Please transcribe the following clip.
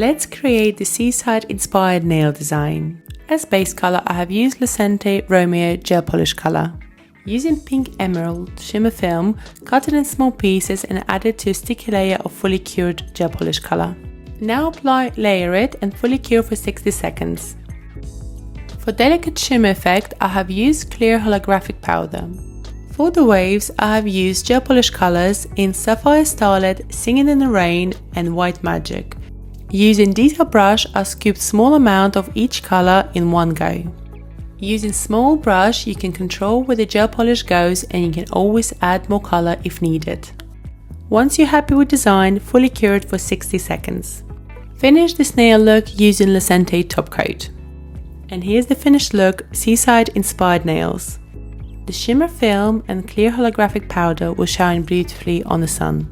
Let's create the seaside inspired nail design. As base color, I have used Lecenté Romeo gel polish color. Using pink emerald shimmer film, cut it in small pieces and add it to a sticky layer of fully cured gel polish color. Now layer it and fully cure for 60 seconds. For delicate shimmer effect, I have used clear holographic powder. For the waves, I have used gel polish colors in Sapphire, Starlet, Singing in the Rain and White Magic. Using detail brush, I scooped small amount of each color in one go. Using small brush, you can control where the gel polish goes and you can always add more color if needed. Once you're happy with design, fully cure it for 60 seconds. Finish this nail look using Lecenté top coat. And here's the finished look, seaside inspired nails. The shimmer film and clear holographic powder will shine beautifully on the sun.